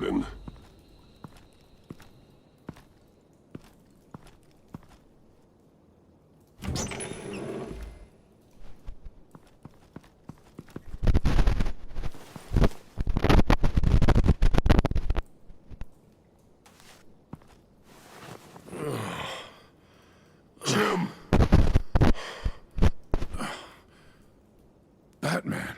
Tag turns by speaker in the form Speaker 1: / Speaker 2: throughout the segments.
Speaker 1: Gordon. Jim! Batman. Batman!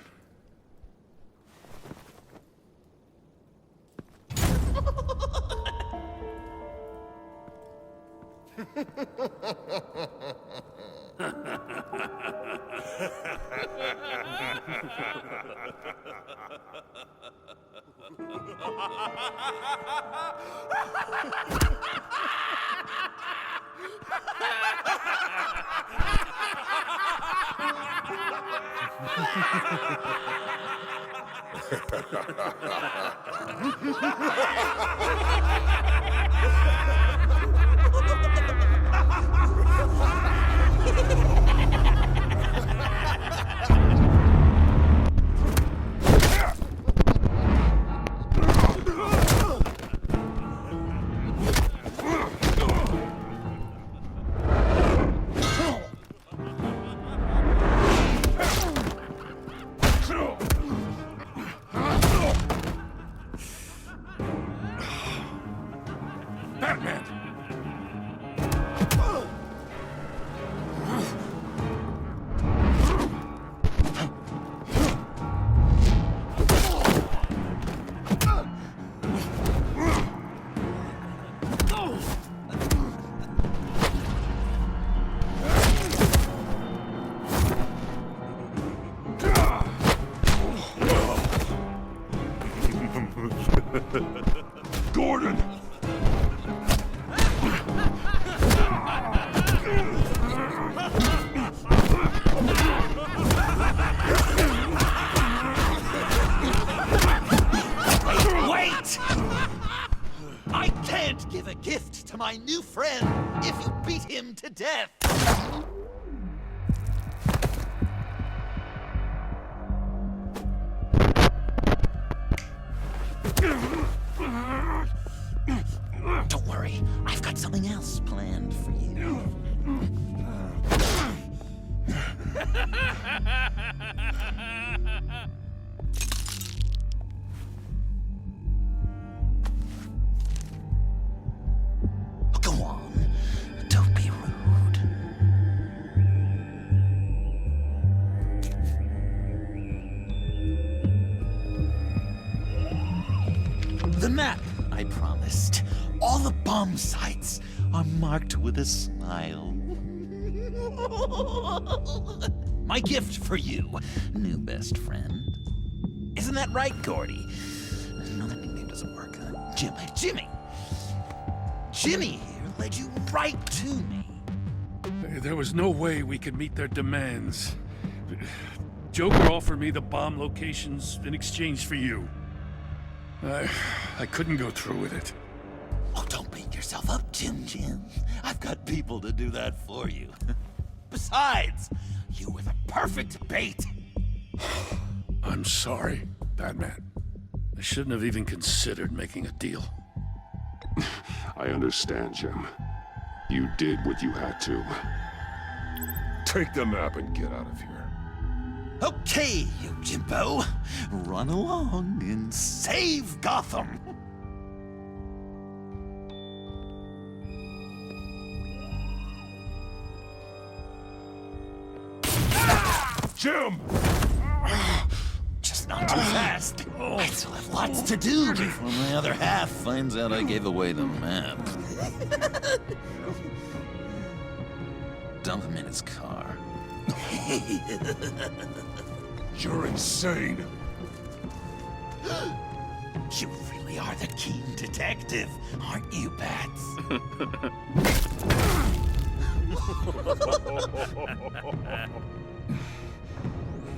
Speaker 1: Gordon!
Speaker 2: Wait! I can't give a gift to my new friend if you beat him to death. Don't worry, I've got something else planned for you. Go on, don't be rude. The map I promised. All the bomb sites are marked with a smile. My gift for you, new best friend. Isn't that right, Gordy? No, that nickname doesn't work. Jimmy! Jimmy here led you right to me.
Speaker 1: There was no way we could meet their demands. Joker offered me the bomb locations in exchange for you. I couldn't go through with it.
Speaker 2: Oh, don't beat yourself up, Jim. I've got people to do that for you. Besides, you were the perfect bait.
Speaker 1: I'm sorry, Batman. I shouldn't have even considered making a deal.
Speaker 3: I understand, Jim. You did what you had to.
Speaker 1: Take the map and get out of here.
Speaker 2: Okay, you Jimbo. Run along and save Gotham.
Speaker 1: Jim!
Speaker 2: Just not too fast. I still have lots to do before my other half finds out I gave away the map. Dump him in his car.
Speaker 1: You're insane.
Speaker 2: You really are the keen detective, aren't you, Bats?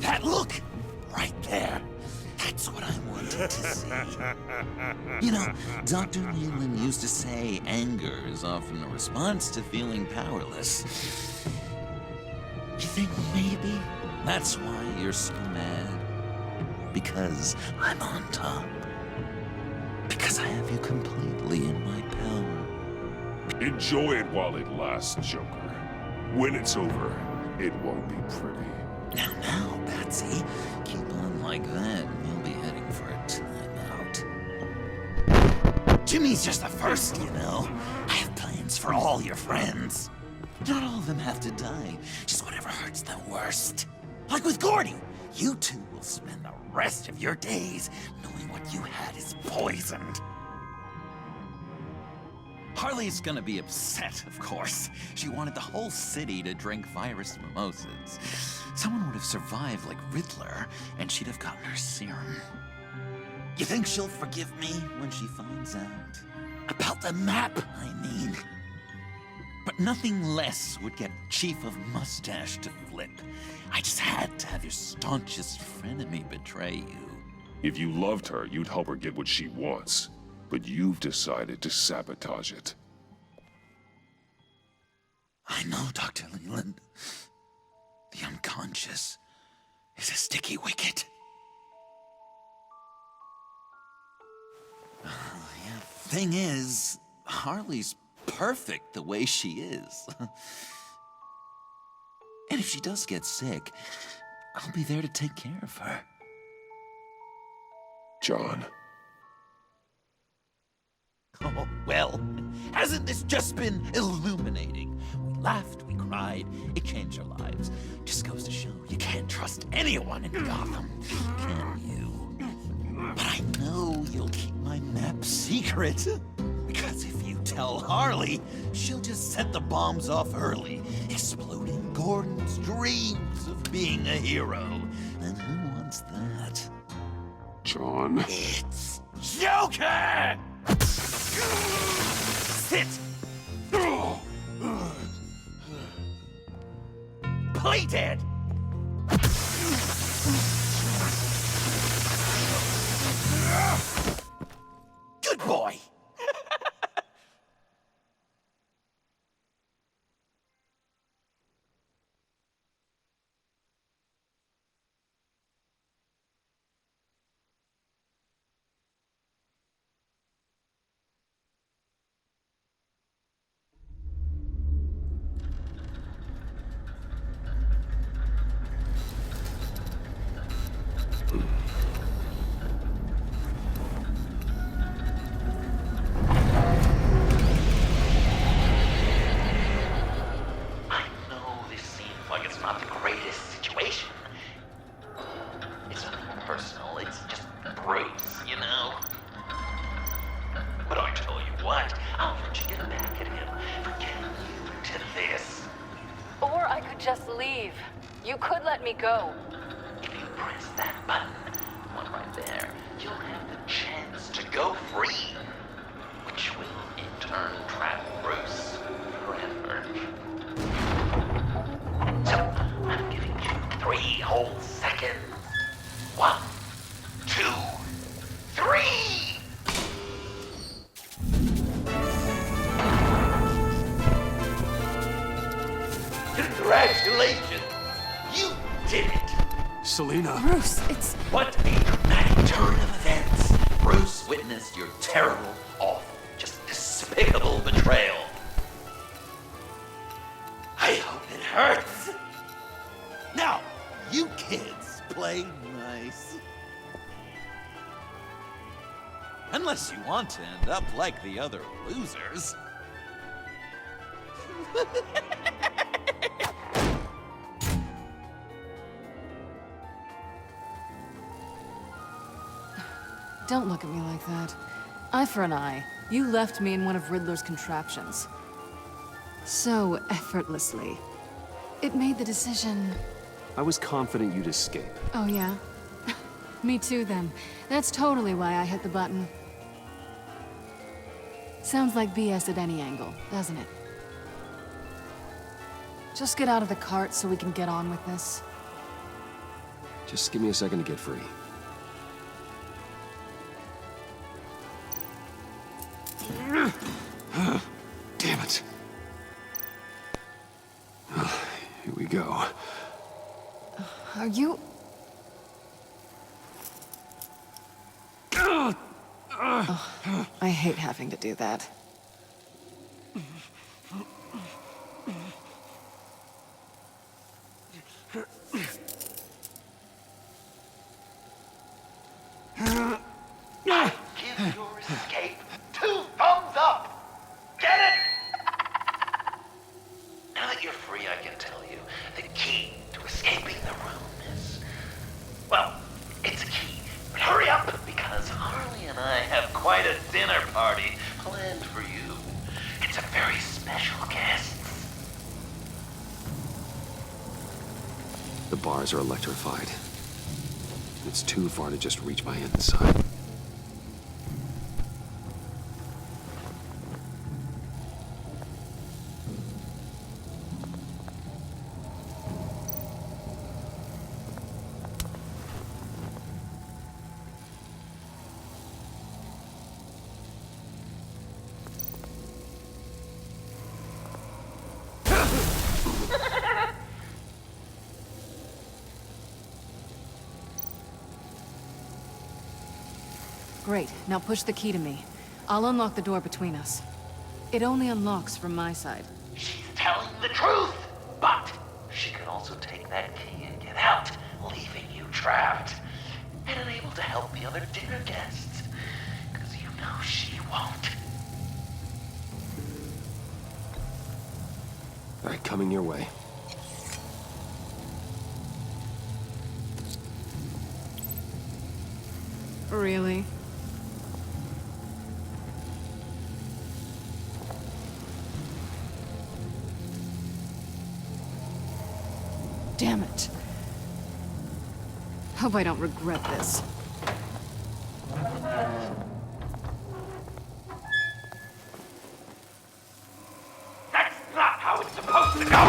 Speaker 2: That look! Right there. That's what I wanted to see. You know, Dr. Leland used to say anger is often a response to feeling powerless. You think maybe that's why you're so mad? Because I'm on top. Because 'cause I have you completely in my power.
Speaker 3: Enjoy it while it lasts, Joker. When it's over, it won't be pretty.
Speaker 2: Now, Patsy, keep on like that, and you'll be heading for a timeout. Jimmy's just the first, you know. I have plans for all your friends. Not all of them have to die, just whatever hurts them worst. Like with Gordy, you two will spend the rest of your days knowing what you had is poisoned. Harley's gonna be upset, of course. She wanted the whole city to drink virus mimosas. Someone would have survived like Riddler, and she'd have gotten her serum. You think she'll forgive me when she finds out? About the map, I mean. But nothing less would get Chief of Mustache to flip. I just had to have your staunchest frenemy betray you.
Speaker 3: If you loved her, you'd help her get what she wants. But you've decided to sabotage it.
Speaker 2: I know, Dr. Leland. The unconscious is a sticky wicket. Yeah, thing is, Harley's perfect the way she is. And if she does get sick, I'll be there to take care of her.
Speaker 3: John.
Speaker 2: Oh, well, hasn't this just been illuminating? We laughed, we cried, it changed our lives. Just goes to show you can't trust anyone in Gotham, can you? But I know you'll keep my map secret. Because if you tell Harley, she'll just set the bombs off early, exploding Gordon's dreams of being a hero. And who wants that?
Speaker 3: John.
Speaker 2: It's Joker! Sit! Play dead! Good boy!
Speaker 4: Just leave. You could let me go.
Speaker 2: If you press that button, one right there, you'll have the chance to go free, which will in turn trap Bruce forever. So, I'm giving you 3 whole seconds. 1, 2, 3! Congratulations! You did it!
Speaker 1: Selina.
Speaker 4: Bruce, it's...
Speaker 2: What a dramatic turn of events! Bruce witnessed your terrible, awful, just despicable betrayal. I hope it hurts! Now, you kids play nice. Unless you want to end up like the other losers.
Speaker 4: Don't look at me like that. Eye for an eye. You left me in one of Riddler's contraptions. So effortlessly. It made the decision...
Speaker 5: I was confident you'd escape.
Speaker 4: Oh, yeah? Me too, then. That's totally why I hit the button. Sounds like BS at any angle, doesn't it? Just get out of the cart so we can get on with this.
Speaker 5: Just give me a second to get free. Damn it. Here we go.
Speaker 4: Are you... I hate having to do that.
Speaker 6: Give your escape 2 thumbs up! Get it? Now that you're free, I can tell you the key to escaping the room is... well, it's a key. But hurry up, because Harley and I have quite a dinner party planned for you. It's a very special guest.
Speaker 5: The bars are electrified. It's too far to just reach my inside.
Speaker 4: Great, now push the key to me. I'll unlock the door between us. It only unlocks from my side.
Speaker 6: She's telling the truth, but she could also take that key and get out, leaving you trapped and unable to help the other dinner guests. Because you know she won't.
Speaker 5: All right, coming your way.
Speaker 4: Really? Damn it. Hope I don't regret this.
Speaker 6: That's not how it's supposed to go!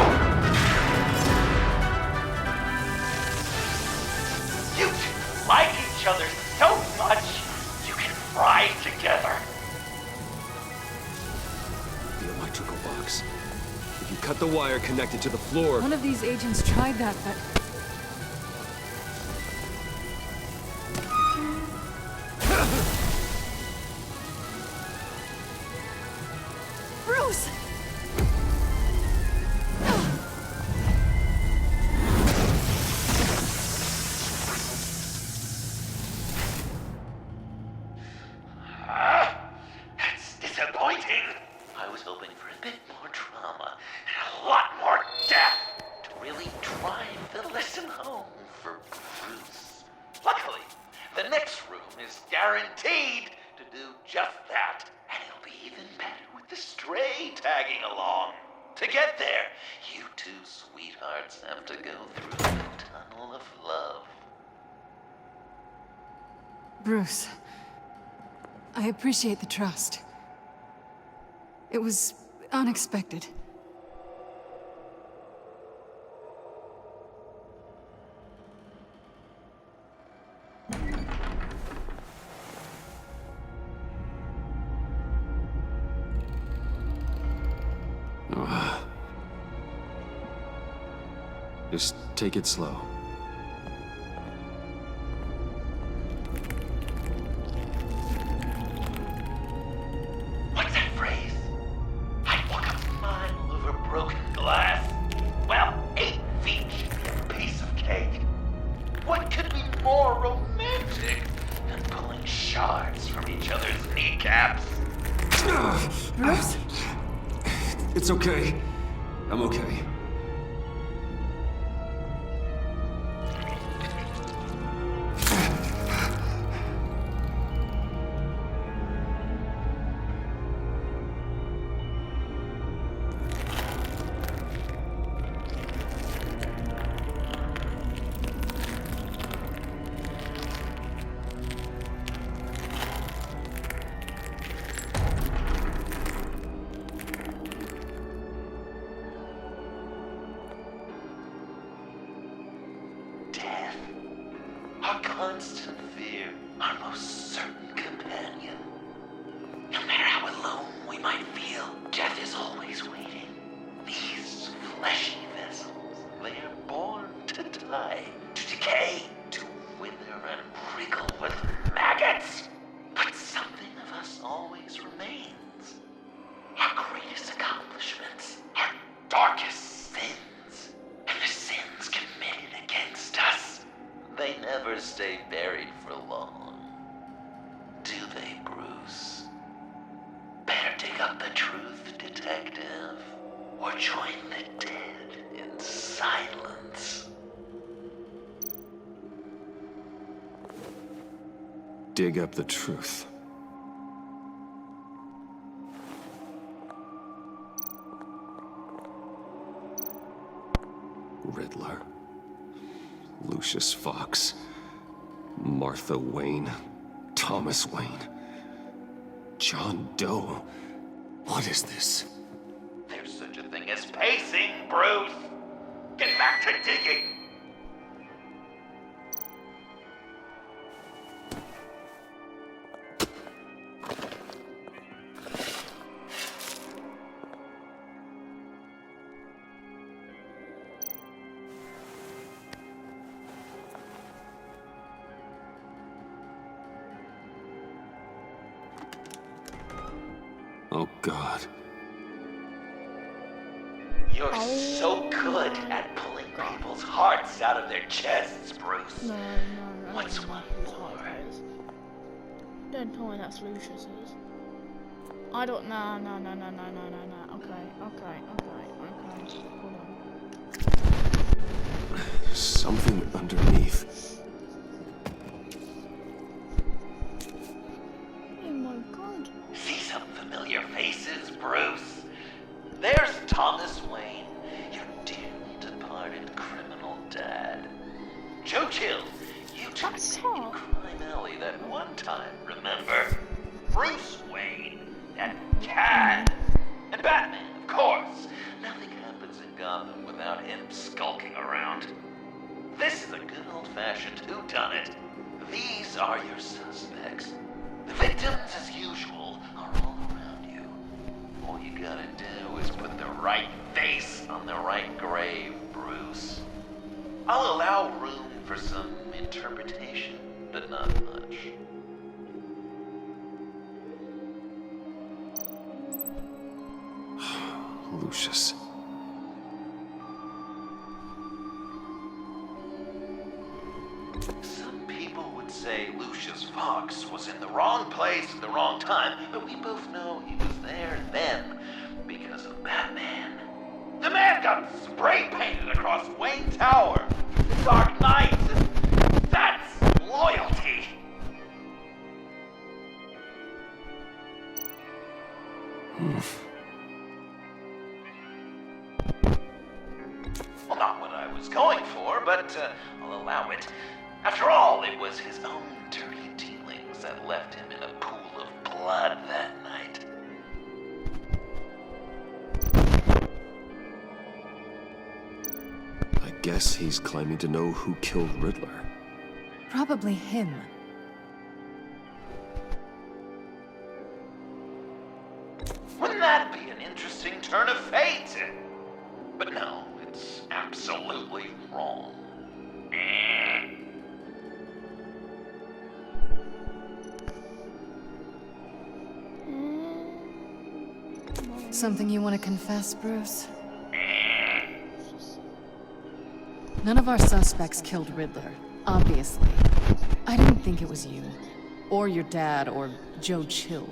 Speaker 6: You two like each other so much, you can fry together.
Speaker 5: The electrical box. If you cut the wire connected to the floor...
Speaker 4: One of these agents tried that, but... Bruce!
Speaker 6: That's disappointing. I was hoping for a bit more drama and a lot more death to really drive the lesson home for Bruce. Luckily, the next room is guaranteed to do just that, and it'll be even better with the stray tagging along. To get there, you two sweethearts have to go through the tunnel of love.
Speaker 4: Bruce, I appreciate the trust. It was unexpected.
Speaker 5: Just take it slow.
Speaker 6: What's that phrase? I'd walk a mile over broken glass. Well, 8 feet a piece of cake. What could be more romantic than pulling shards from each other's kneecaps?
Speaker 4: Bruce?
Speaker 5: It's okay. I'm okay.
Speaker 6: Death. Our constant fear. Our most certain companion. No matter how alone we might feel, death is always waiting. These fleshy vessels, they are born to die, to decay, to wither and wriggle with maggots. But something never stay buried for long. Do they, Bruce? Better dig up the truth, detective, or join the dead in silence.
Speaker 5: Dig up the truth. Riddler. Lucius Fox. Martha Wayne. Thomas Wayne. John Doe. What is this?
Speaker 6: There's such a thing as pacing, Bruce! Get back to digging!
Speaker 5: Oh, God.
Speaker 6: You're so good at pulling people's hearts out of their chests, Bruce.
Speaker 7: No.
Speaker 6: What's one more?
Speaker 7: Don't tell me that's Lucius's. I don't. No. Okay. Hold on.
Speaker 5: Something underneath.
Speaker 7: Oh my God.
Speaker 6: See some familiar faces, Bruce? There's Thomas Wayne, your dearly departed criminal dad. Joe Chill, you took
Speaker 7: That's
Speaker 6: in
Speaker 7: hot.
Speaker 6: Crime Alley that one time, remember? Bruce Wayne, that cat. And Batman, of course. Nothing happens in Gotham without him skulking around. This is a good old-fashioned whodunit. These are your suspects. The victims, as usual, are all around you. All you gotta do is put the right face on the right grave, Bruce. I'll allow room for some interpretation, but not much.
Speaker 5: Lucius.
Speaker 6: Some people would say Lucius Fox was in the wrong place at the wrong time, but we both know he was there then because of Batman. The man got spray painted across Wayne Tower. The Dark Knight. That's loyalty. Well, not what I was going for, but I'll allow it. After all, it was his own dirty dealings that left him in a pool of blood that night.
Speaker 5: I guess he's claiming to know who killed Riddler.
Speaker 4: Probably him.
Speaker 6: Wouldn't that be an interesting turn of fate? But no, it's absolutely wrong.
Speaker 4: Something you want to confess, Bruce? None of our suspects killed Riddler, obviously. I didn't think it was you. Or your dad, or Joe Chill.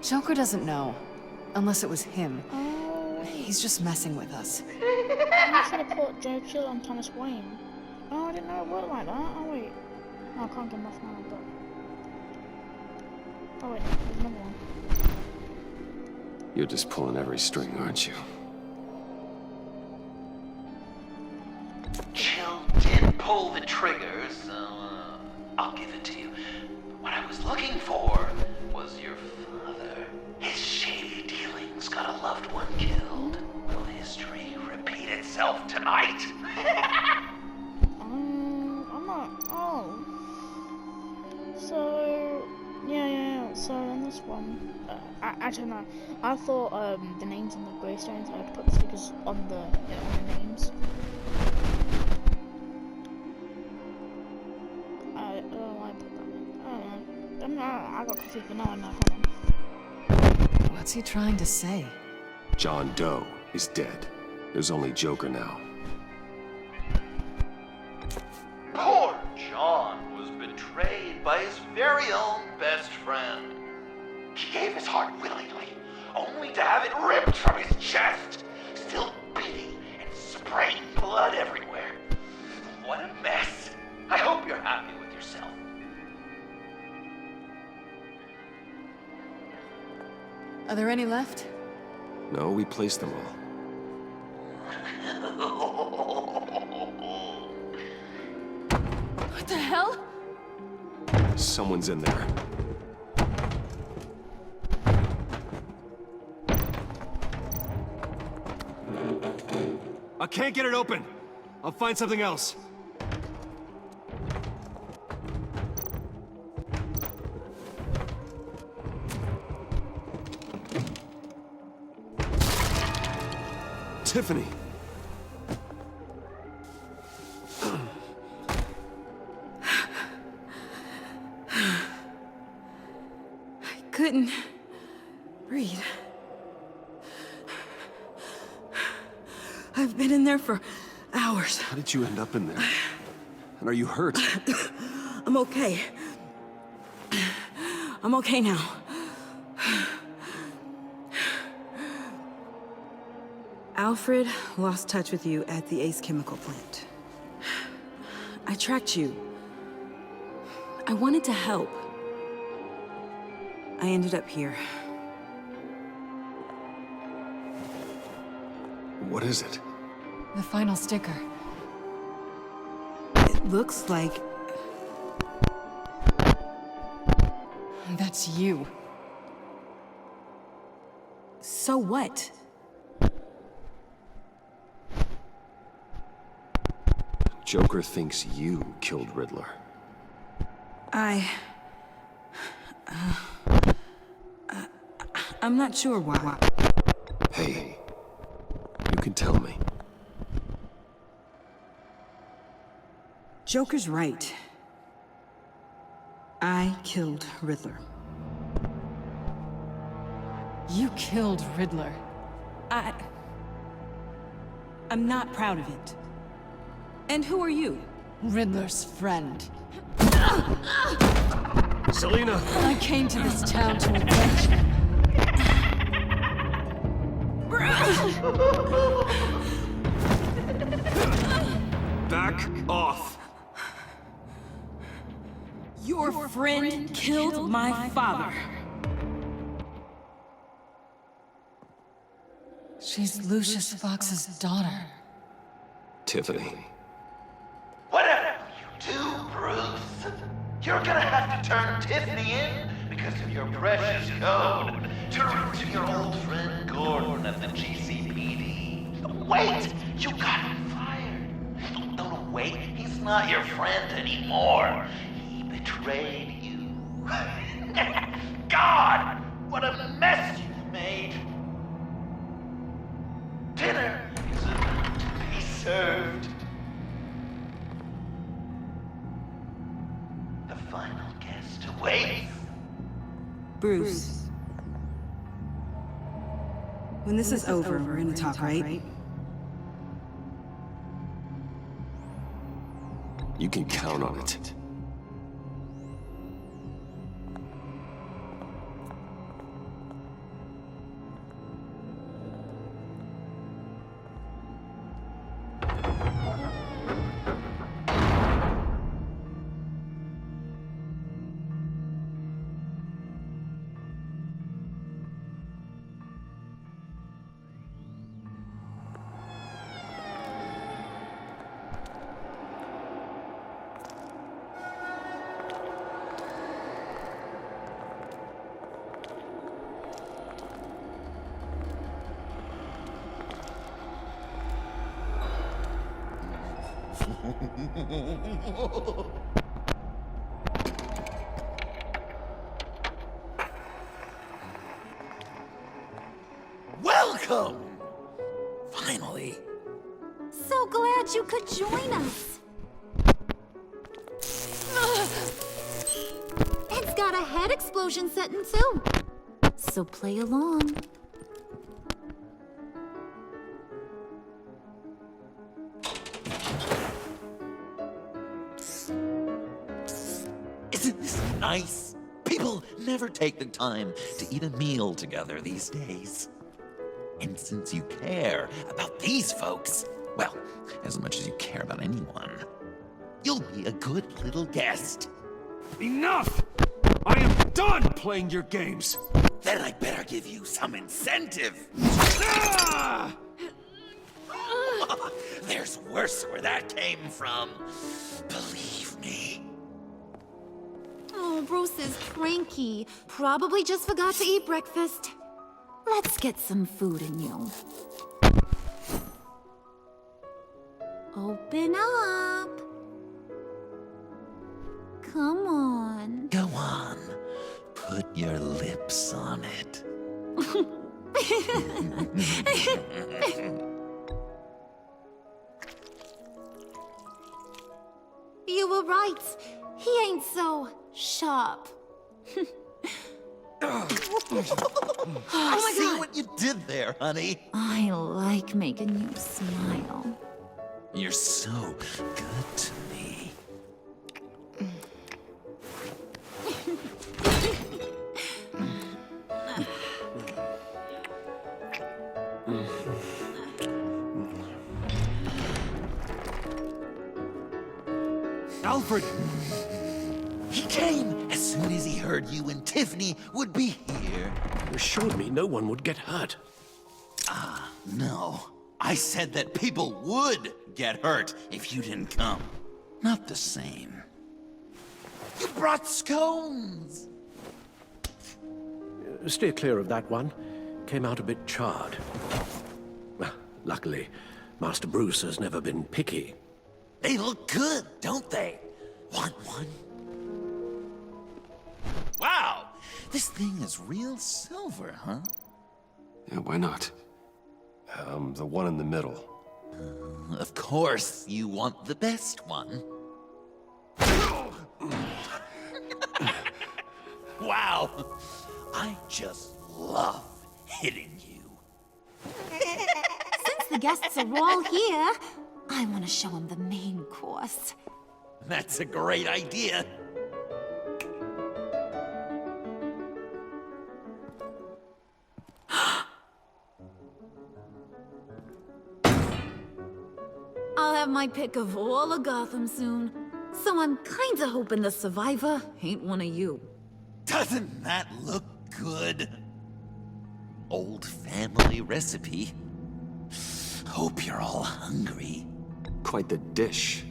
Speaker 4: Joker doesn't know. Unless it was him.
Speaker 7: Oh,
Speaker 4: He's just messing with us.
Speaker 7: I should have put Joe Chill on Thomas Wayne. Oh, I didn't know it worked like that. Oh, wait. No, I can't get him off now, but... Oh, wait, there's another one.
Speaker 5: You're just pulling every string, aren't you?
Speaker 6: Chill did pull the trigger, so I'll give it to you. What I was looking for was your father. His shady dealings got a loved one killed. Will history repeat itself tonight?
Speaker 7: I'm not... Oh. So... Yeah. So on this one... I don't know. I thought the names on the gravestones, I had to put the stickers on the names. I don't know why I put that in. I don't know. I got confused, but now I know. Hold on.
Speaker 4: What's he trying to say?
Speaker 5: John Doe is dead. There's only Joker now.
Speaker 6: Poor John. very own best friend. He gave his heart willingly, only to have it ripped from his chest, still beating and spraying blood everywhere. What a mess. I hope you're happy with yourself.
Speaker 4: Are there any left?
Speaker 5: No, we placed them all.
Speaker 4: What the hell?
Speaker 5: Someone's in there. I can't get it open. I'll find something else. Tiffany.
Speaker 8: Couldn't breathe. I've been in there for hours.
Speaker 5: How did you end up in there? And are you hurt?
Speaker 8: I'm okay. I'm okay now. Alfred lost touch with you at the Ace Chemical plant. I tracked you. I wanted to help. I ended up here.
Speaker 5: What is it?
Speaker 4: The final sticker.
Speaker 8: It looks like...
Speaker 4: That's you.
Speaker 8: So what?
Speaker 5: Joker thinks you killed Riddler.
Speaker 8: I'm not sure why.
Speaker 5: Hey, you can tell me.
Speaker 8: Joker's right. I killed Riddler.
Speaker 4: You killed Riddler.
Speaker 8: I'm not proud of it. And who are you?
Speaker 4: Riddler's friend.
Speaker 5: Selina!
Speaker 4: I came to this town to avenge him.
Speaker 5: Back off!
Speaker 8: Your friend killed my father.
Speaker 4: She's Lucius Fox's daughter.
Speaker 5: Tiffany.
Speaker 6: Whatever you do, Bruce, you're gonna have to turn Tiffany in because of your precious code to root to your old friend Gordon at the GCPD. Wait! You got him fired. No, wait, he's not your friend anymore. He betrayed you. God! What a mess you've made! Dinner is about to be served. The final guest awaits.
Speaker 8: Bruce. When this is over, we're gonna talk, right?
Speaker 5: You can count on it.
Speaker 2: Welcome! Finally.
Speaker 9: So glad you could join us. It's got a head explosion setting too. So play along.
Speaker 2: Isn't this nice? People never take the time to eat a meal together these days. And since you care about these folks, well, as much as you care about anyone, you'll be a good little guest.
Speaker 5: Enough! I am done playing your games!
Speaker 2: Then I better give you some incentive.
Speaker 5: Ah!
Speaker 2: There's worse where that came from. Believe me.
Speaker 9: Oh, Bruce is cranky. Probably just forgot to eat breakfast. Let's get some food in you. Open up. Come on.
Speaker 2: Go on. Put your lips on it.
Speaker 9: You were right. He ain't so sharp.
Speaker 2: I see what you did there, honey.
Speaker 9: I like making you smile.
Speaker 2: You're so good to me.
Speaker 5: Alfred!
Speaker 2: He came as soon as he heard you and Tiffany would be here.
Speaker 5: You assured me no one would get hurt.
Speaker 2: No, I said that people would get hurt if you didn't come. Not the same. You brought scones!
Speaker 5: Steer clear of that one. Came out a bit charred. Luckily, Master Bruce has never been picky.
Speaker 2: They look good, don't they? Want one? Wow! This thing is real silver, huh?
Speaker 5: Yeah, why not? The one in the middle.
Speaker 2: Of course, you want the best one. Wow! I just love hitting you.
Speaker 9: Since the guests are all here, I want to show them the main course.
Speaker 2: That's a great idea.
Speaker 9: I'll have my pick of all of Gotham soon. So I'm kinda hoping the survivor ain't one of you.
Speaker 2: Doesn't that look good? Old family recipe. Hope you're all hungry.
Speaker 5: Quite the dish.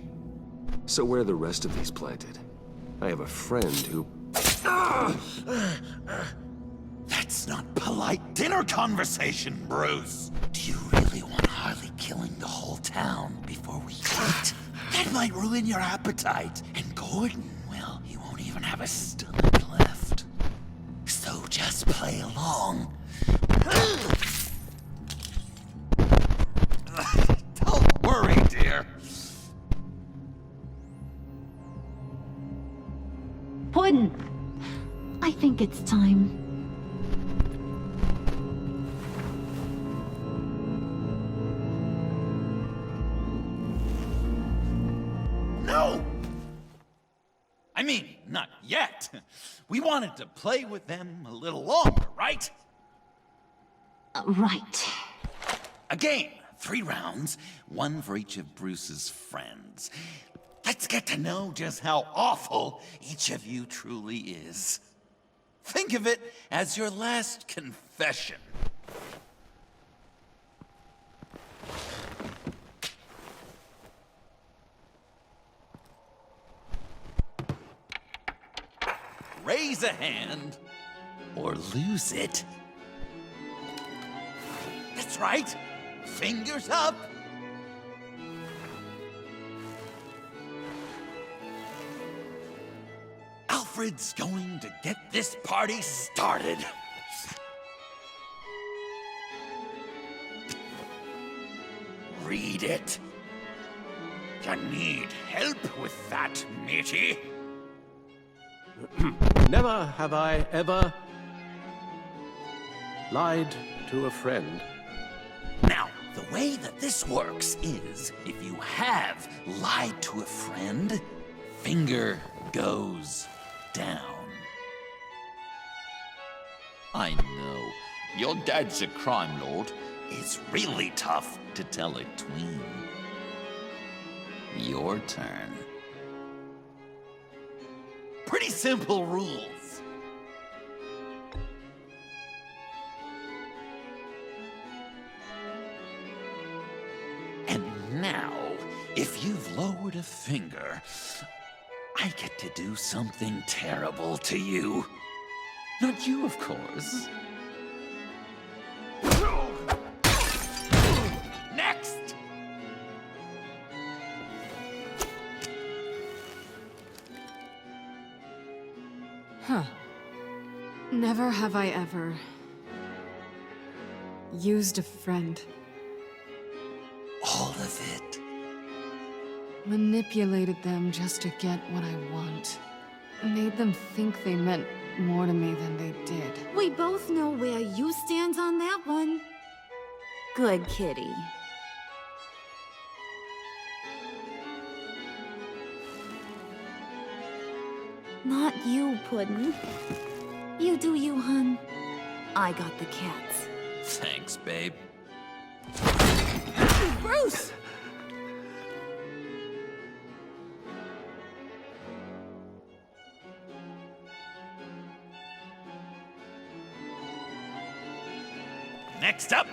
Speaker 5: So where are the rest of these planted? I have a friend who...
Speaker 2: That's not polite dinner conversation, Bruce. Do you really want Harley killing the whole town before we eat? That might ruin your appetite. And Gordon, well, he won't even have a stomach left. So just play along. Don't worry, dear.
Speaker 9: Puddin', I think it's time.
Speaker 2: No! I mean, not yet. We wanted to play with them a little longer, right?
Speaker 9: Right.
Speaker 2: A game, 3 rounds, 1 for each of Bruce's friends. Let's get to know just how awful each of you truly is. Think of it as your last confession. Raise a hand, or lose it. That's right. Fingers up. Alfred's going to get this party started. Read it. You need help with that, matey?
Speaker 5: Never have I ever lied to a friend.
Speaker 2: Now, the way that this works is, if you have lied to a friend, finger goes down. I know. Your dad's a crime lord. It's really tough to tell a tween. Your turn. Pretty simple rules. And now, if you've lowered a finger, I get to do something terrible to you. Not you, of course. Next!
Speaker 4: Huh. Never have I ever used a friend.
Speaker 2: All of it.
Speaker 4: Manipulated them just to get what I want. Made them think they meant more to me than they did.
Speaker 9: We both know where you stand on that one. Good kitty. Not you, Puddin'. You do you, hun. I got the cats.
Speaker 2: Thanks, babe.
Speaker 8: Bruce!
Speaker 2: Next up,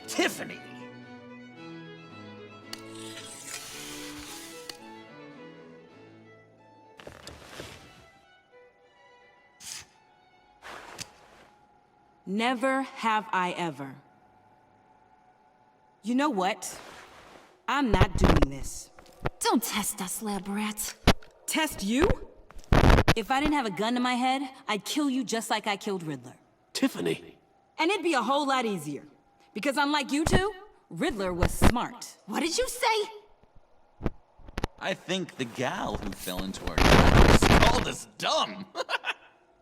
Speaker 2: Tiffany.
Speaker 8: Never have I ever. You know what? I'm not doing this.
Speaker 9: Don't test us, lab rat.
Speaker 8: Test you? If I didn't have a gun to my head, I'd kill you just like I killed Riddler.
Speaker 1: Tiffany.
Speaker 8: And it'd be a whole lot easier. Because unlike you two, Riddler was smart.
Speaker 9: What did you say?
Speaker 2: I think the gal who fell into our tracks called us dumb.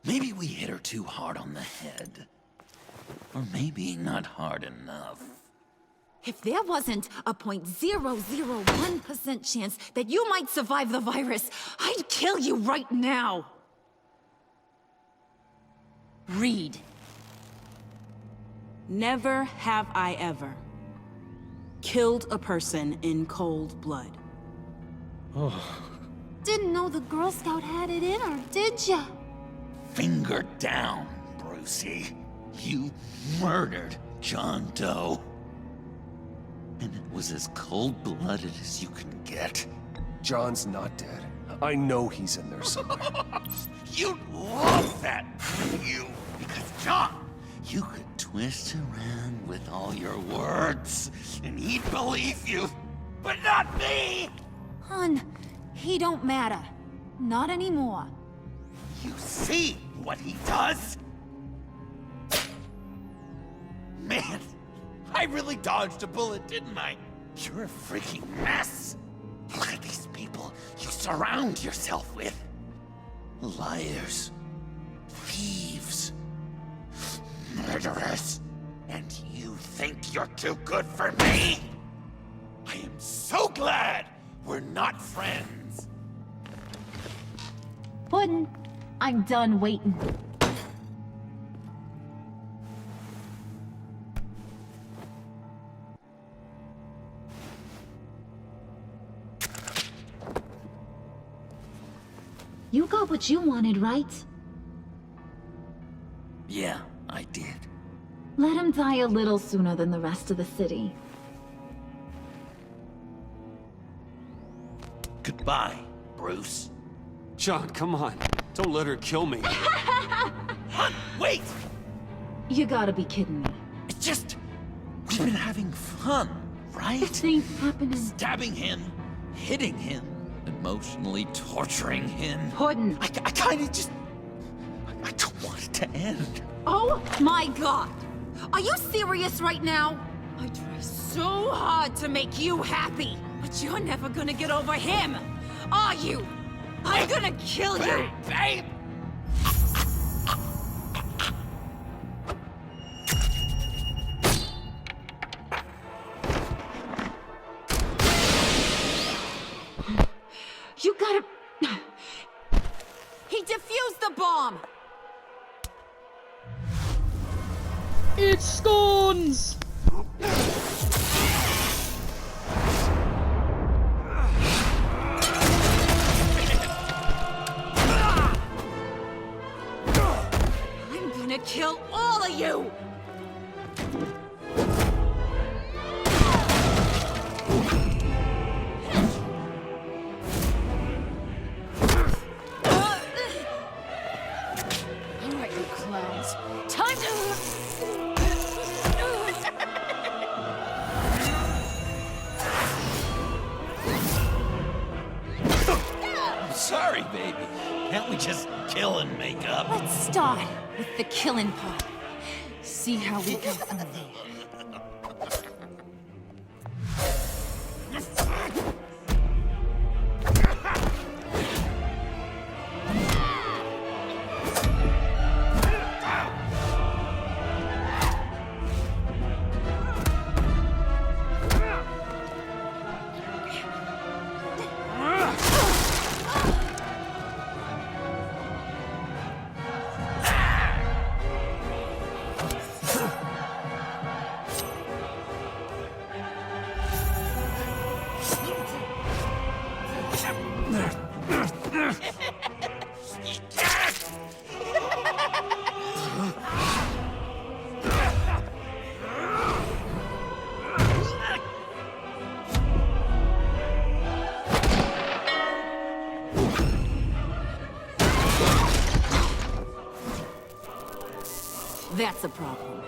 Speaker 2: Maybe we hit her too hard on the head. Or maybe not hard enough.
Speaker 9: If there wasn't a 0.001% chance that you might survive the virus, I'd kill you right now.
Speaker 8: Read. Never have I ever killed a person in cold blood.
Speaker 9: Didn't know the Girl Scout had it in her, did ya?
Speaker 2: Finger down, Brucey. You murdered John Doe. And it was as cold-blooded as you can get.
Speaker 5: John's not dead. I know he's in there somewhere.
Speaker 2: You'd love that, wouldn't you? Because, John, you could twist around with all your words, and he'd believe you. But not me!
Speaker 9: Hun, he don't matter. Not anymore.
Speaker 2: You see what he does? Man, I really dodged a bullet, didn't I? You're a freaking mess. Look at these people you surround yourself with. Liars. Thieves. Murderers. And you think you're too good for me? I am so glad we're not friends.
Speaker 9: Puddin', I'm done waiting. You got what you wanted, right?
Speaker 2: Yeah, I did.
Speaker 9: Let him die a little sooner than the rest of the city.
Speaker 2: Goodbye, Bruce.
Speaker 10: John, come on. Don't let her kill me.
Speaker 2: Hun, wait!
Speaker 9: You gotta be kidding me.
Speaker 2: It's just... we've been having fun, right?
Speaker 9: Things happening.
Speaker 2: Stabbing him, hitting him, emotionally torturing him.
Speaker 9: Puddin'.
Speaker 2: I kinda just... I don't want it to end.
Speaker 9: Oh my god! Are you serious right now? I try so hard to make you happy, but you're never gonna get over him, are you? I'm gonna kill you!
Speaker 2: Babe!
Speaker 9: You gotta... He defused the bomb!
Speaker 7: It's scones!
Speaker 9: I'm gonna kill all of you!
Speaker 4: Alright, you clowns. Time to...
Speaker 2: I'm sorry, baby. Can't we just kill and make up?
Speaker 9: Let's start with the killing part. See how we go from there. That's a problem.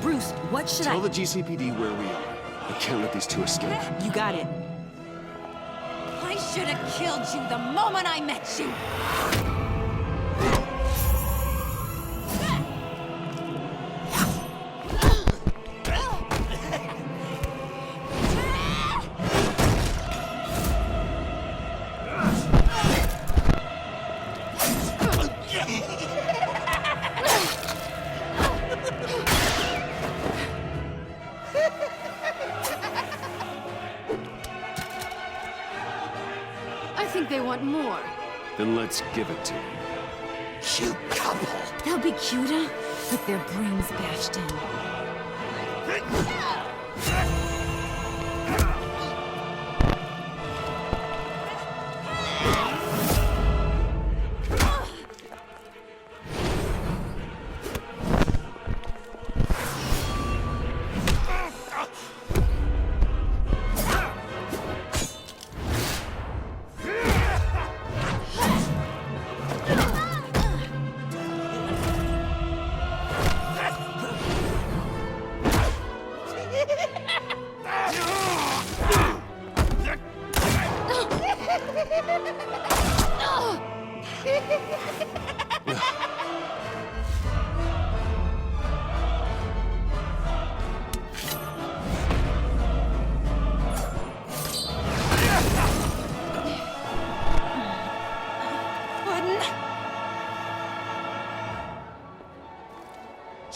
Speaker 8: Bruce, what should
Speaker 5: Tell the GCPD where we are. I can't let these two escape.
Speaker 8: You got it.
Speaker 9: I should have killed you the moment I met you!
Speaker 4: I think they want more.
Speaker 5: Then let's give it to them.
Speaker 2: Cute couple.
Speaker 9: They'll be cuter with their brains bashed in.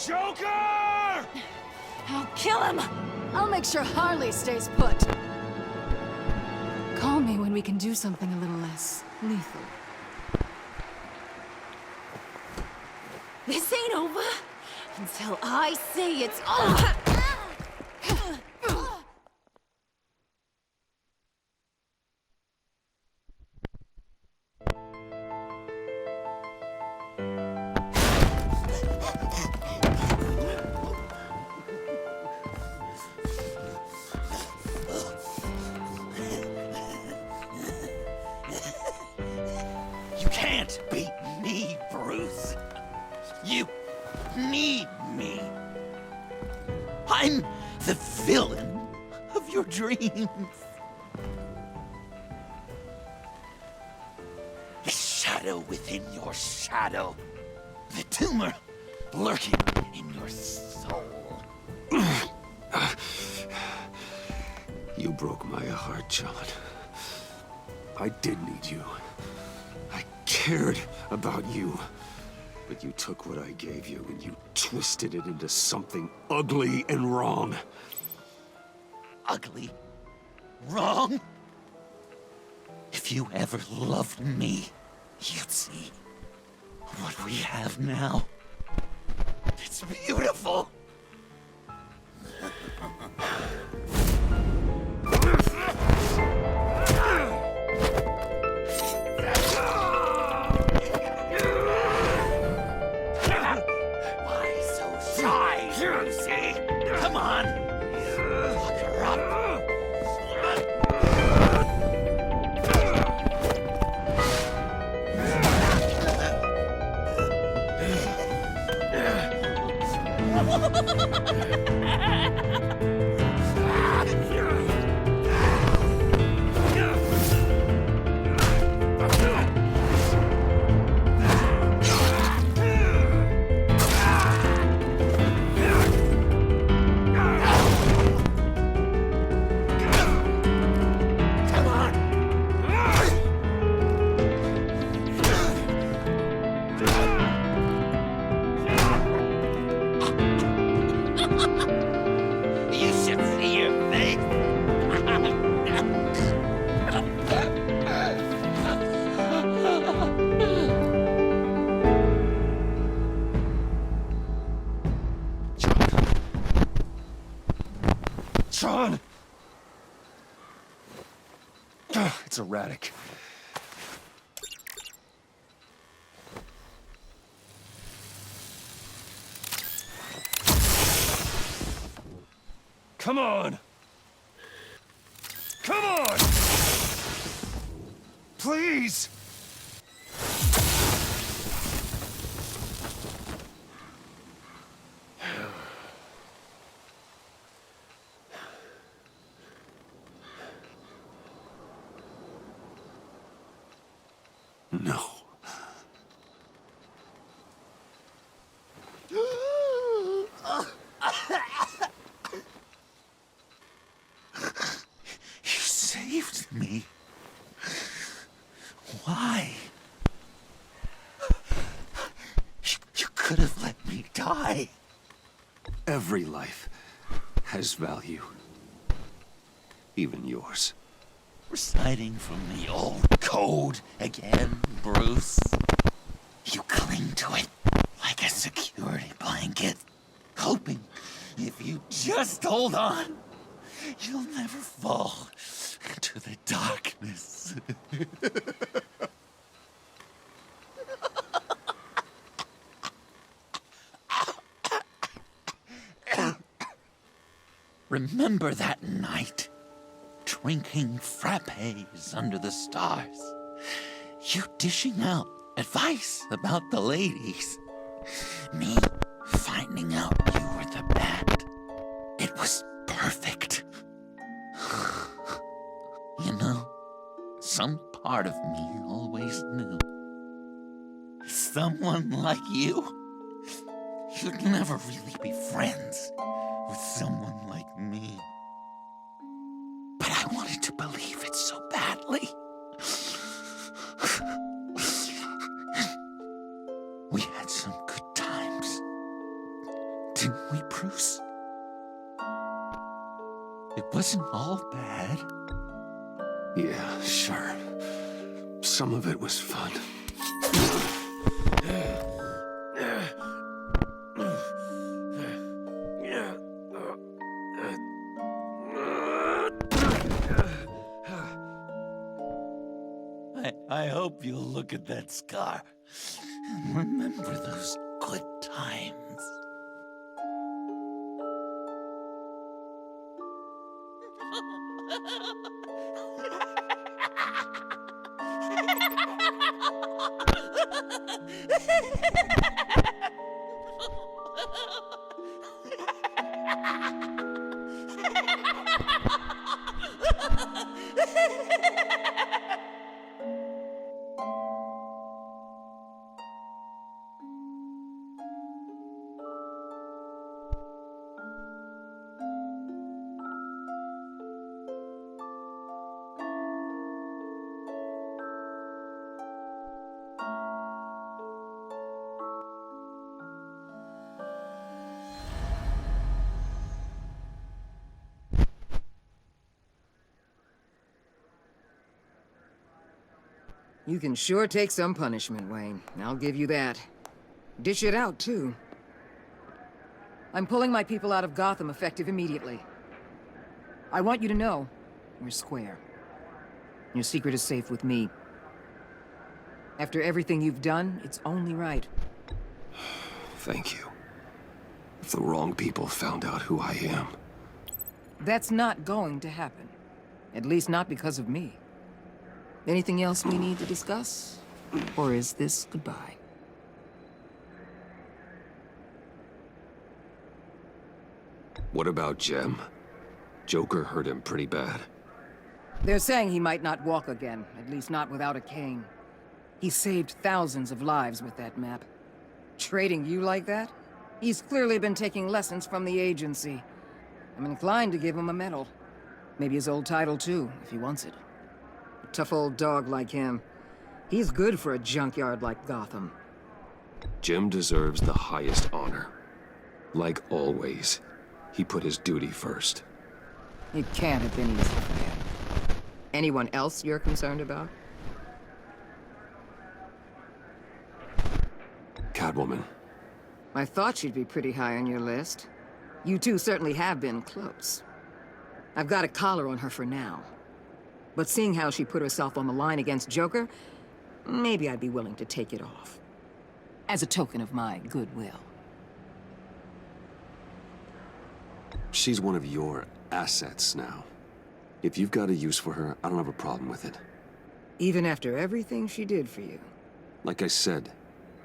Speaker 1: Joker!
Speaker 9: I'll kill him!
Speaker 4: I'll make sure Harley stays put. Call me when we can do something a little less lethal.
Speaker 9: This ain't over until I say it's over!
Speaker 2: You can't beat me, Bruce. You need me. I'm the villain of your dreams. The shadow within your shadow. The tumor lurking in your soul.
Speaker 5: You broke my heart, John. I did need you. I cared about you. But you took what I gave you and you twisted it into something ugly and wrong.
Speaker 2: Ugly? Wrong?
Speaker 6: If you ever loved me, you'd see what we have now. It's beautiful. Why so shy, Lucy? Come on. Lock her up. You should see your face.
Speaker 5: John! It's erratic. Come on! Come on! Please! No.
Speaker 6: You saved me. Why? You could have let me die.
Speaker 5: Every life has value. Even yours.
Speaker 6: Reciting from the old code again, Bruce. You cling to it like a security blanket, hoping if you just hold on, you'll never fall into the darkness. Remember that night? Drinking frappes under the stars. You dishing out advice about the ladies. Me finding out you were the bad. It was perfect. You know, some part of me always knew. Someone like you, you'd never really be friends with someone like me. But I wanted to believe it so badly. We had some good times, didn't we, Bruce? It wasn't all bad.
Speaker 5: Yeah, sure. Some of it was fun.
Speaker 6: I hope you'll look at that scar and remember those good times.
Speaker 11: You can sure take some punishment, Wayne. I'll give you that. Dish it out, too. I'm pulling my people out of Gotham effective immediately. I want you to know, we're square. Your secret is safe with me. After everything you've done, it's only right.
Speaker 5: Thank you. If the wrong people found out who I am...
Speaker 11: That's not going to happen. At least not because of me. Anything else we need to discuss? Or is this goodbye?
Speaker 5: What about Jem? Joker hurt him pretty bad.
Speaker 11: They're saying he might not walk again, at least not without a cane. He saved thousands of lives with that map. Trading you like that? He's clearly been taking lessons from the agency. I'm inclined to give him a medal. Maybe his old title too, if he wants it. A tough old dog like him. He's good for a junkyard like Gotham.
Speaker 5: Jem deserves the highest honor. Like always, he put his duty first.
Speaker 11: It can't have been easy for him. Anyone else you're concerned about?
Speaker 5: Catwoman.
Speaker 11: I thought she'd be pretty high on your list. You two certainly have been close. I've got a collar on her for now. But seeing how she put herself on the line against Joker, maybe I'd be willing to take it off. As a token of my goodwill.
Speaker 5: She's one of your assets now. If you've got a use for her, I don't have a problem with it.
Speaker 11: Even after everything she did for you.
Speaker 5: Like I said,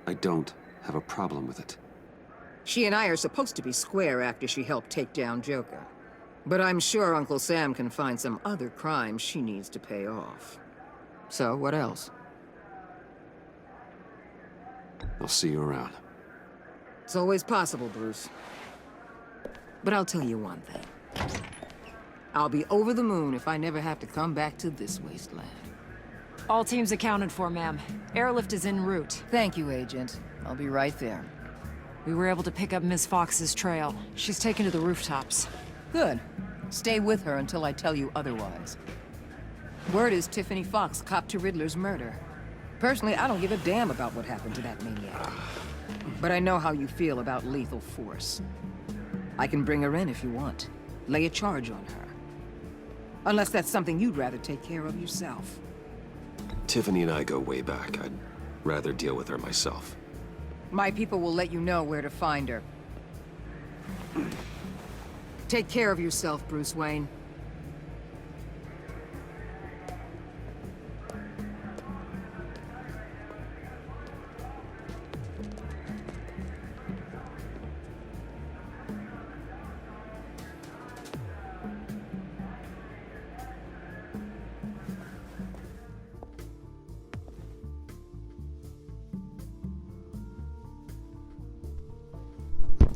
Speaker 5: I don't have a problem with it.
Speaker 11: She and I are supposed to be square after she helped take down Joker. But I'm sure Uncle Sam can find some other crimes she needs to pay off. So, what else?
Speaker 5: I'll see you around.
Speaker 11: It's always possible, Bruce. But I'll tell you one thing. I'll be over the moon if I never have to come back to this wasteland.
Speaker 8: All teams accounted for, ma'am. Airlift is en route.
Speaker 11: Thank you, Agent. I'll be right there.
Speaker 8: We were able to pick up Ms. Fox's trail. She's taken to the rooftops.
Speaker 11: Good. Stay with her until I tell you otherwise. Word is Tiffany Fox copped to Riddler's murder. Personally, I don't give a damn about what happened to that maniac. But I know how you feel about lethal force. I can bring her in if you want. Lay a charge on her. Unless that's something you'd rather take care of yourself.
Speaker 5: Tiffany and I go way back. I'd rather deal with her myself.
Speaker 11: My people will let you know where to find her. Take care of yourself, Bruce Wayne.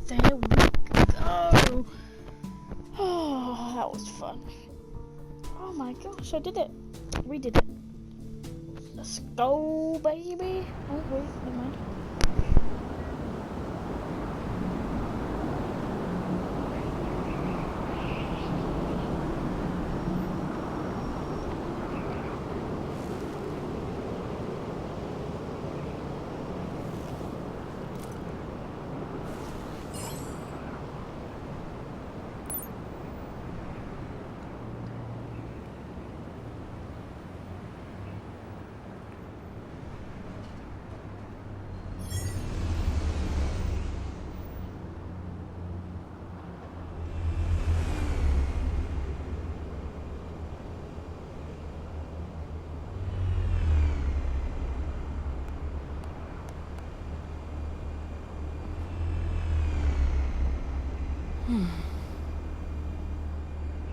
Speaker 7: There we go. Oh, that was fun. Oh my gosh, I did it. We did it. Let's go, baby. Oh wait, never mind.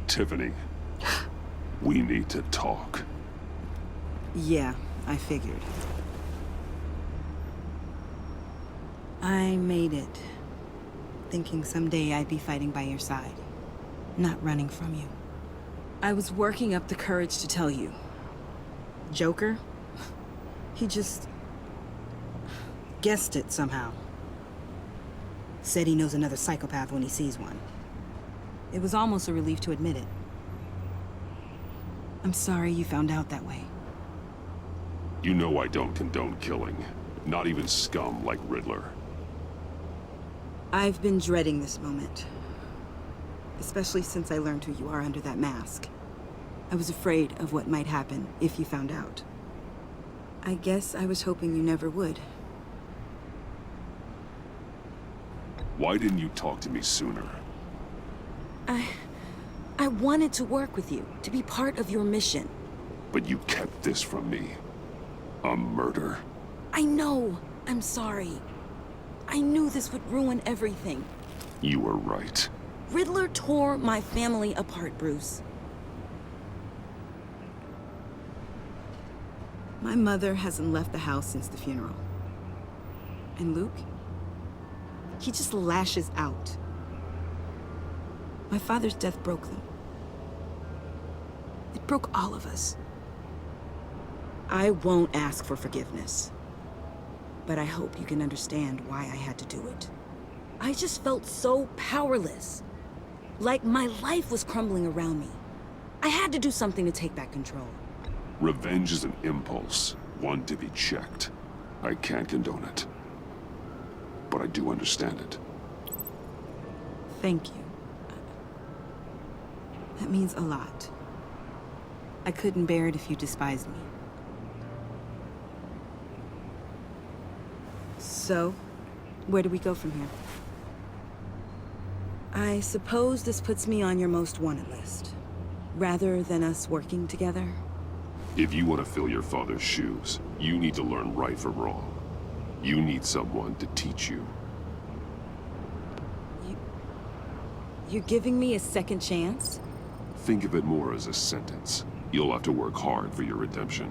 Speaker 3: Tiffany, we need to talk.
Speaker 8: Yeah, I figured. I made it. Thinking someday I'd be fighting by your side. Not running from you. I was working up the courage to tell you. Joker? He just... guessed it somehow. Said he knows another psychopath when he sees one. It was almost a relief to admit it. I'm sorry you found out that way.
Speaker 3: You know I don't condone killing. Not even scum like Riddler.
Speaker 8: I've been dreading this moment. Especially since I learned who you are under that mask. I was afraid of what might happen if you found out. I guess I was hoping you never would.
Speaker 3: Why didn't you talk to me sooner?
Speaker 8: I wanted to work with you, to be part of your mission.
Speaker 3: But you kept this from me. A murder.
Speaker 8: I know. I'm sorry. I knew this would ruin everything.
Speaker 3: You were right.
Speaker 8: Riddler tore my family apart, Bruce. My mother hasn't left the house since the funeral. And Luke? He just lashes out. My father's death broke them. It broke all of us. I won't ask for forgiveness. But I hope you can understand why I had to do it. I just felt so powerless. Like my life was crumbling around me. I had to do something to take back control.
Speaker 3: Revenge is an impulse, one to be checked. I can't condone it. But I do understand it.
Speaker 8: Thank you. That means a lot. I couldn't bear it if you despised me. So, where do we go from here? I suppose this puts me on your most wanted list. Rather than us working together?
Speaker 3: If you want to fill your father's shoes, you need to learn right from wrong. You need someone to teach you.
Speaker 8: You're giving me a second chance?
Speaker 3: Think of it more as a sentence. You'll have to work hard for your redemption.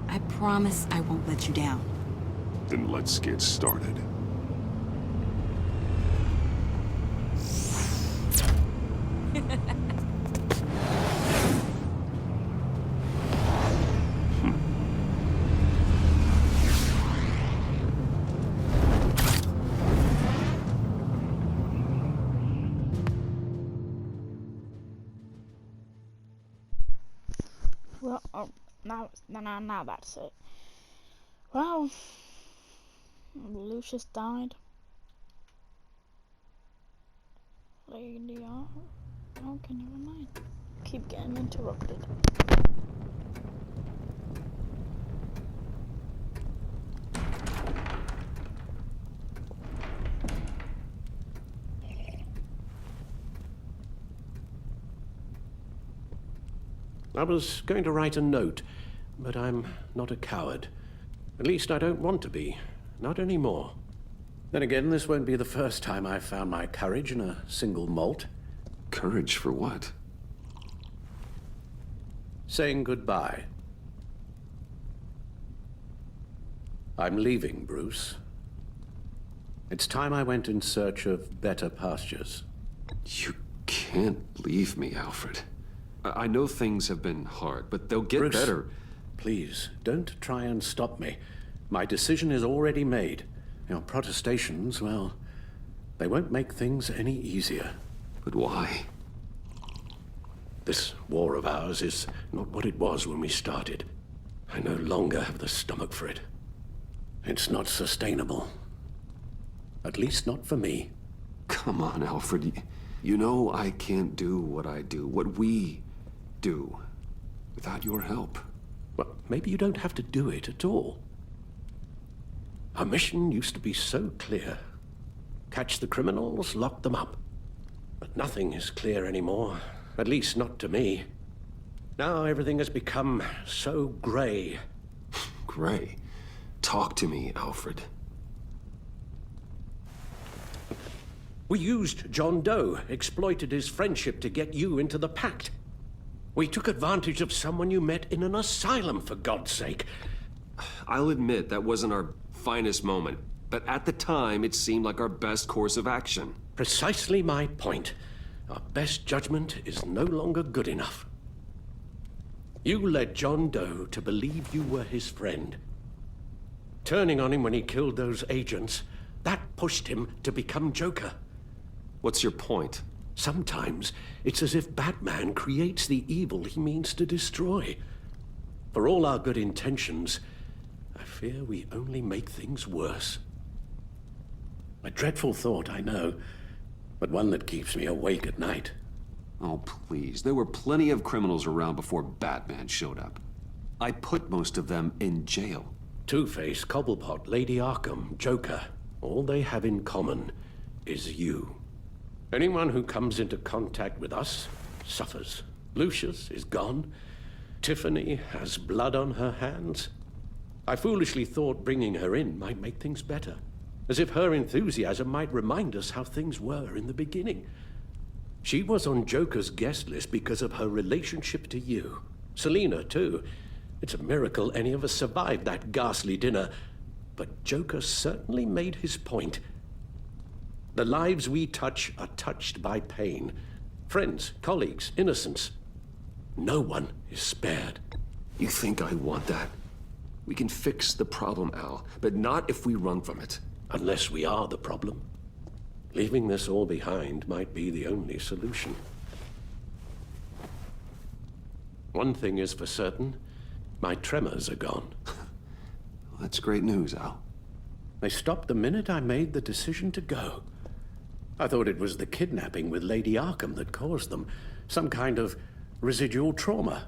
Speaker 8: I promise I won't let you down.
Speaker 3: Then let's get started.
Speaker 7: Well, now that's it. Well, Lucius died. Lady, okay, never mind. Keep getting interrupted.
Speaker 12: I was going to write a note, but I'm not a coward. At least I don't want to be. Not anymore. Then again, this won't be the first time I've found my courage in a single malt.
Speaker 5: Courage for what?
Speaker 12: Saying goodbye. I'm leaving, Bruce. It's time I went in search of better pastures.
Speaker 5: You can't leave me, Alfred. I know things have been hard, but they'll get
Speaker 12: Bruce,
Speaker 5: better.
Speaker 12: Please, don't try and stop me. My decision is already made. Your protestations, well, they won't make things any easier.
Speaker 5: But why?
Speaker 12: This war of ours is not what it was when we started. I no longer have the stomach for it. It's not sustainable. At least not for me.
Speaker 5: Come on, Alfred. You know I can't do what I do, what we do, without your help.
Speaker 12: Well, maybe you don't have to do it at all. Our mission used to be so clear. Catch the criminals, lock them up. But nothing is clear anymore, at least not to me. Now everything has become so gray.
Speaker 5: Gray? Talk to me, Alfred.
Speaker 12: We used John Doe, exploited his friendship to get you into the pact. We took advantage of someone you met in an asylum, for God's sake.
Speaker 5: I'll admit that wasn't our finest moment, but at the time it seemed like our best course of action.
Speaker 12: Precisely my point. Our best judgment is no longer good enough. You led John Doe to believe you were his friend. Turning on him when he killed those agents, that pushed him to become Joker.
Speaker 5: What's your point?
Speaker 12: Sometimes it's as if Batman creates the evil he means to destroy. For all our good intentions, I fear we only make things worse. A dreadful thought, I know, but one that keeps me awake at night.
Speaker 5: Oh, please. There were plenty of criminals around before Batman showed up. I put most of them in jail.
Speaker 12: Two-Face, Cobblepot, Lady Arkham, Joker, all they have in common is you. Anyone who comes into contact with us suffers. Lucius is gone. Tiffany has blood on her hands. I foolishly thought bringing her in might make things better, as if her enthusiasm might remind us how things were in the beginning. She was on Joker's guest list because of her relationship to you. Selina, too. It's a miracle any of us survived that ghastly dinner. But Joker certainly made his point. The lives we touch are touched by pain. Friends, colleagues, innocents. No one is spared.
Speaker 5: You think I want that? We can fix the problem, Al, but not if we run from it.
Speaker 12: Unless we are the problem. Leaving this all behind might be the only solution. One thing is for certain, my tremors are gone.
Speaker 5: That's great news, Al.
Speaker 12: They stopped the minute I made the decision to go. I thought it was the kidnapping with Lady Arkham that caused them, some kind of residual trauma.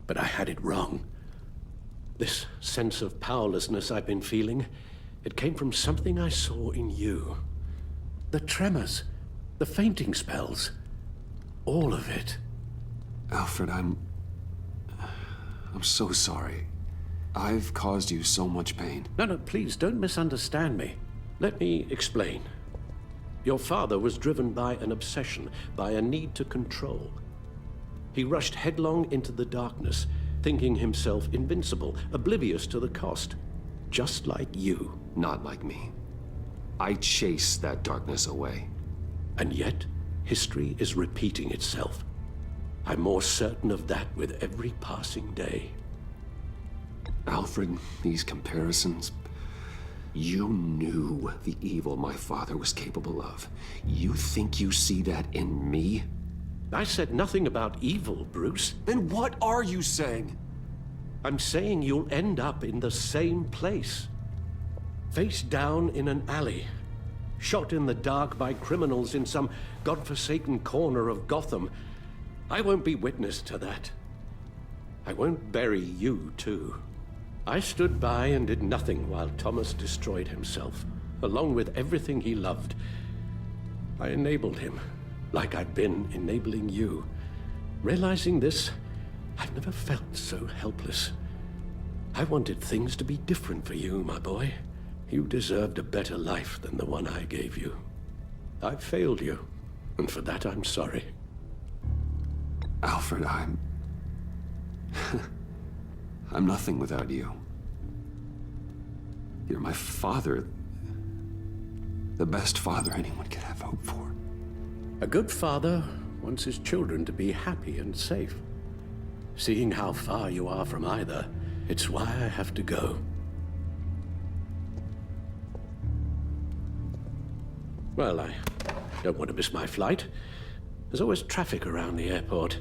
Speaker 12: But I had it wrong. This sense of powerlessness I've been feeling, it came from something I saw in you. The tremors, the fainting spells, all of it.
Speaker 5: Alfred, I'm so sorry. I've caused you so much pain.
Speaker 12: No, please don't misunderstand me. Let me explain. Your father was driven by an obsession, by a need to control. He rushed headlong into the darkness, thinking himself invincible, oblivious to the cost. Just like you.
Speaker 5: Not like me. I chase that darkness away.
Speaker 12: And yet, history is repeating itself. I'm more certain of that with every passing day.
Speaker 5: Alfred, these comparisons... You knew the evil my father was capable of. You think you see that in me?
Speaker 12: I said nothing about evil, Bruce.
Speaker 5: Then what are you saying?
Speaker 12: I'm saying you'll end up in the same place. Face down in an alley. Shot in the dark by criminals in some godforsaken corner of Gotham. I won't be witness to that. I won't bury you, too. I stood by and did nothing while Thomas destroyed himself, along with everything he loved. I enabled him, like I'd been enabling you. Realizing this, I've never felt so helpless. I wanted things to be different for you, my boy. You deserved a better life than the one I gave you. I failed you, and for that I'm sorry.
Speaker 5: Alfred, I'm nothing without you. You're my father. The best father anyone could have hope for.
Speaker 12: A good father wants his children to be happy and safe. Seeing how far you are from either, it's why I have to go. Well, I don't want to miss my flight. There's always traffic around the airport.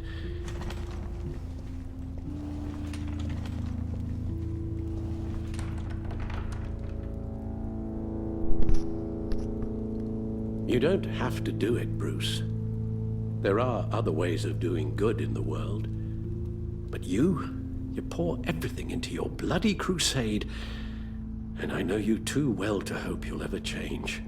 Speaker 12: You don't have to do it, Bruce. There are other ways of doing good in the world. But you pour everything into your bloody crusade, and I know you too well to hope you'll ever change.